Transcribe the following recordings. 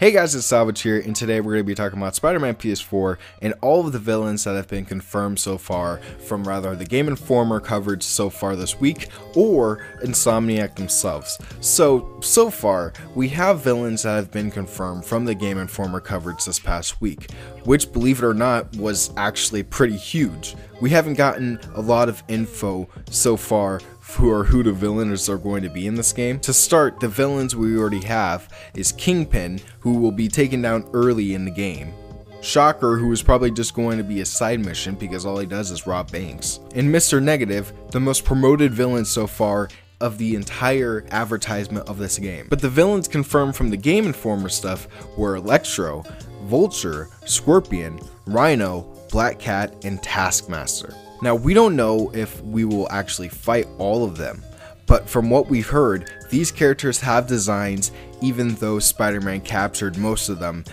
Hey guys, it's Salvage here, and today we're going to be talking about Spider-Man PS4 and all of the villains that have been confirmed so far from rather the Game Informer coverage so far this week or Insomniac themselves. So far, we have villains that have been confirmed from the Game Informer coverage this past week, which, believe it or not, was actually pretty huge. We haven't gotten a lot of info so far for who the villains are going to be in this game. To start, the villains we already have is Kingpin, who will be taken down early in the game. Shocker, who is probably just going to be a side mission because all he does is rob banks. And Mr.Negative, the most promoted villain so far of the entire advertisement of this game. But the villains confirmed from the Game Informer stuff were Electro, Vulture, Scorpion, Rhino, Black Cat, and Taskmaster. Now, we don't know if we will actually fight all of them, but from what we've heard, these characters have designs even though Spider-Man captured most of them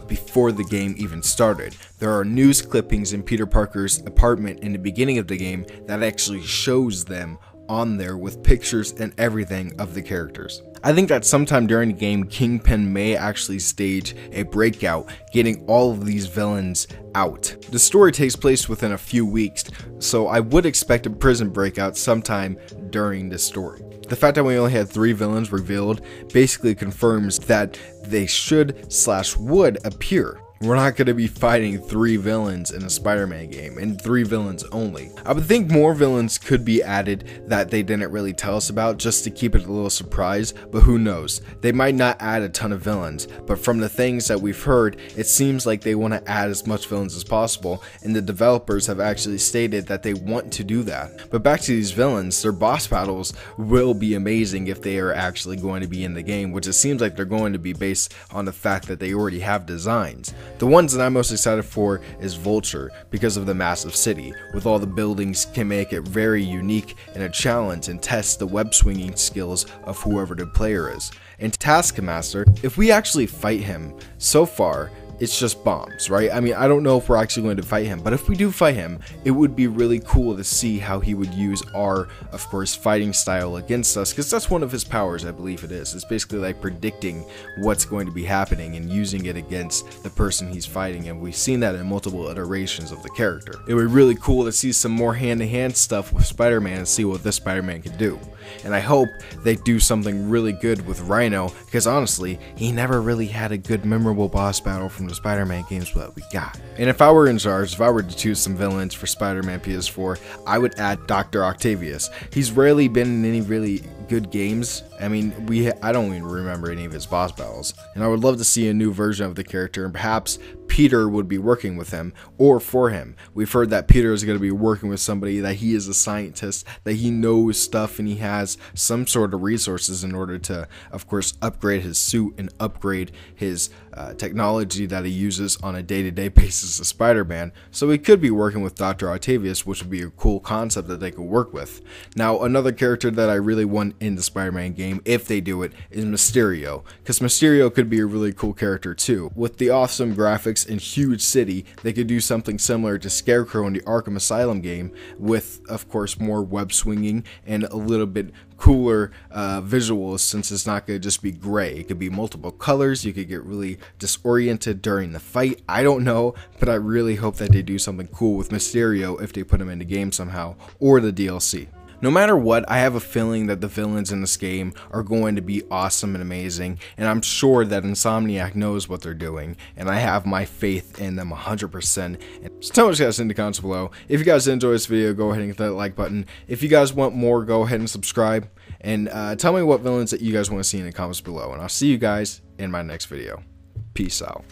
before the game even started. There are news clippings in Peter Parker's apartment in the beginning of the game that actually shows them on there with pictures and everything of the characters. I think that sometime during the game, Kingpin may actually stage a breakout, getting all of these villains out. The story takes place within a few weeks, so I would expect a prison breakout sometime during this story. The fact that we only had 3 villains revealed basically confirms that they would appear. We're not going to be fighting 3 villains in a Spider-Man game, and 3 villains only. I would think more villains could be added that they didn't really tell us about just to keep it a little surprise, but who knows. They might not add a ton of villains, but from the things that we've heard, it seems like they want to add as much villains as possible, and the developers have actually stated that they want to do that. But back to these villains, their boss battles will be amazing if they are actually going to be in the game, which it seems like they're going to be based on the fact that they already have designs. The ones that I'm most excited for is Vulture because of the massive city. With all the buildings can make it very unique and a challenge and test the web swinging skills of whoever the player is. And Taskmaster, if we actually fight him, so far it's just bombs, right? I mean, I don't know if we're actually going to fight him, but if we do fight him, it would be really cool to see how he would use our, of course, fighting style against us, because that's one of his powers, I believe it is. It's basically like predicting what's going to be happening and using it against the person he's fighting, and we've seen that in multiple iterations of the character. It would be really cool to see some more hand-to-hand stuff with Spider-Man and see what this Spider-Man can do. And I hope they do something really good with Rhino, because honestly, he never really had a good memorable boss battle from the Spider-Man games that we got. And if I were in charge, if I were to choose some villains for Spider-Man PS4, I would add Dr. Octavius. He's rarely been in any really good games. I mean, I don't even remember any of his boss battles. And I would love to see a new version of the character, and perhaps Peter would be working with him or for him. We've heard that Peter is going to be working with somebody, that he is a scientist, that he knows stuff and he has some sort of resources in order to, of course, upgrade his suit and upgrade his technology that he uses on a day-to-day basis as Spider-Man. So he could be working with Dr. Octavius, which would be a cool concept that they could work with. Now, another character that I really want in the Spider-Man game, if they do it, is Mysterio, because Mysterio could be a really cool character too. With the awesome graphics and huge city, they could do something similar to Scarecrow in the Arkham Asylum game with, of course, more web swinging and a little bit cooler visuals, since it's not going to just be gray. It could be multiple colors. You could get really disoriented during the fight. I don't know, but I really hope that they do something cool with Mysterio if they put him in the game somehow, or the DLC. No matter what, I have a feeling that the villains in this game are going to be awesome and amazing, and I'm sure that Insomniac knows what they're doing, and I have my faith in them 100%. So tell me what you guys in the comments below. If you guys enjoyed this video, go ahead and hit that like button. If you guys want more, go ahead and subscribe, and tell me what villains that you guys want to see in the comments below, and I'll see you guys in my next video. Peace out.